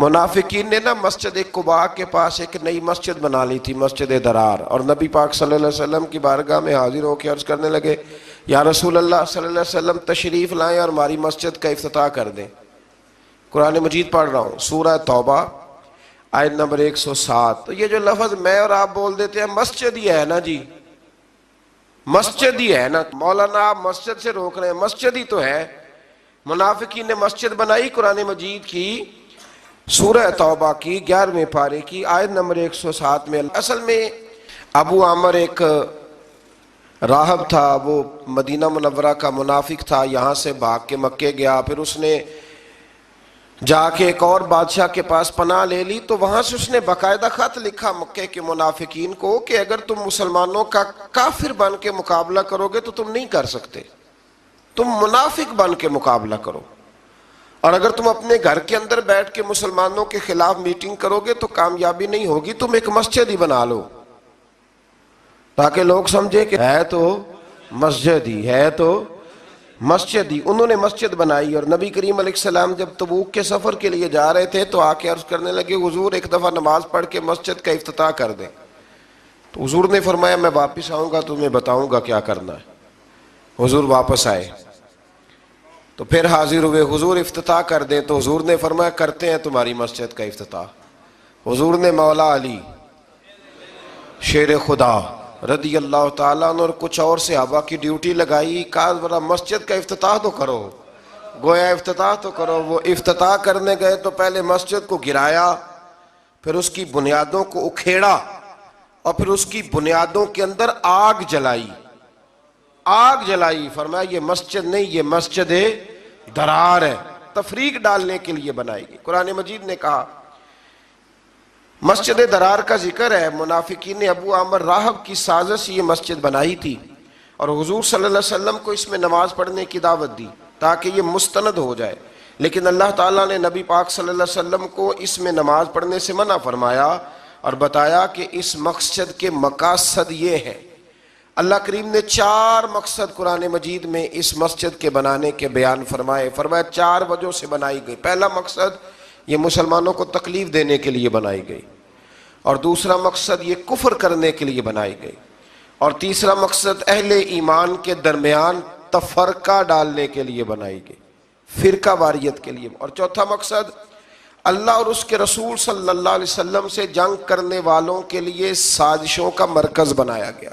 منافقین نے نا مسجد قباء کے پاس ایک نئی مسجد بنا لی تھی، مسجد درار، اور نبی پاک صلی اللہ علیہ وسلم کی بارگاہ میں حاضر ہو کے عرض کرنے لگے یا رسول اللہ صلی اللہ علیہ وسلم تشریف لائیں اور ہماری مسجد کا افتتاح کر دیں۔ قرآن مجید پڑھ رہا ہوں، سورہ توبہ آیت نمبر 107۔ تو یہ جو لفظ میں اور آپ بول دیتے ہیں مسجد ہی ہے نا جی، مسجد ہی ہے نا، مولانا آپ مسجد سے روک رہے ہیں، مسجد ہی تو ہے۔ منافقین نے مسجد بنائی قرآن مجید کی سورہ توبہ کی 11ویں پارے کی آیت نمبر 107 میں۔ اصل میں ابو عامر ایک راہب تھا، وہ مدینہ منورہ کا منافق تھا، یہاں سے بھاگ کے مکے گیا، پھر اس نے جا کے ایک اور بادشاہ کے پاس پناہ لے لی، تو وہاں سے اس نے باقاعدہ خط لکھا مکے کے منافقین کو کہ اگر تم مسلمانوں کا کافر بن کے مقابلہ کرو گے تو تم نہیں کر سکتے، تم منافق بن کے مقابلہ کرو، اور اگر تم اپنے گھر کے اندر بیٹھ کے مسلمانوں کے خلاف میٹنگ کرو گے تو کامیابی نہیں ہوگی، تم ایک مسجد ہی بنا لو تاکہ لوگ سمجھے کہ ہے تو مسجد ہی ہے، تو مسجد ہی۔ انہوں نے مسجد بنائی، اور نبی کریم علیہ السلام جب تبوک کے سفر کے لیے جا رہے تھے تو آ کے عرض کرنے لگے حضور ایک دفعہ نماز پڑھ کے مسجد کا افتتاح کر دیں۔ تو حضور نے فرمایا میں واپس آؤں گا تمہیں بتاؤں گا کیا کرنا ہے۔ حضور واپس آئے تو پھر حاضر ہوئے، حضور افتتاح کر دیں، تو حضور نے فرمایا کرتے ہیں تمہاری مسجد کا افتتاح۔ حضور نے مولا علی شیر خدا رضی اللہ تعالیٰ عنہ اور کچھ اور صحابہ کی ڈیوٹی لگائی، کہا ذرا مسجد کا افتتاح تو کرو، گویا افتتاح تو کرو۔ وہ افتتاح کرنے گئے تو پہلے مسجد کو گرایا، پھر اس کی بنیادوں کو اکھیڑا، اور پھر اس کی بنیادوں کے اندر آگ جلائی، آگ جلائی۔ فرمایا یہ مسجد نہیں، یہ مسجد درار ہے، تفریق ڈالنے کے لیے بنائی گئی۔ قرآن مجید نے کہا مسجد درار کا ذکر ہے، منافقین نے ابو عامر راہب کی سازش یہ مسجد بنائی تھی، اور حضور صلی اللہ علیہ وسلم کو اس میں نماز پڑھنے کی دعوت دی تاکہ یہ مستند ہو جائے، لیکن اللہ تعالیٰ نے نبی پاک صلی اللہ علیہ وسلم کو اس میں نماز پڑھنے سے منع فرمایا اور بتایا کہ اس مقصد کے مقاصد یہ ہیں۔ اللہ کریم نے 4 مقصد قرآن مجید میں اس مسجد کے بنانے کے بیان فرمائے۔ فرمایا 4 وجہ سے بنائی گئی۔ پہلا مقصد یہ مسلمانوں کو تکلیف دینے کے لیے بنائی گئی، اور دوسرا مقصد یہ کفر کرنے کے لیے بنائی گئی، اور تیسرا مقصد اہل ایمان کے درمیان تفرقہ ڈالنے کے لیے بنائی گئی، فرقہ واریت کے لیے، اور چوتھا مقصد اللہ اور اس کے رسول صلی اللہ علیہ وسلم سے جنگ کرنے والوں کے لیے سازشوں کا مرکز بنایا گیا۔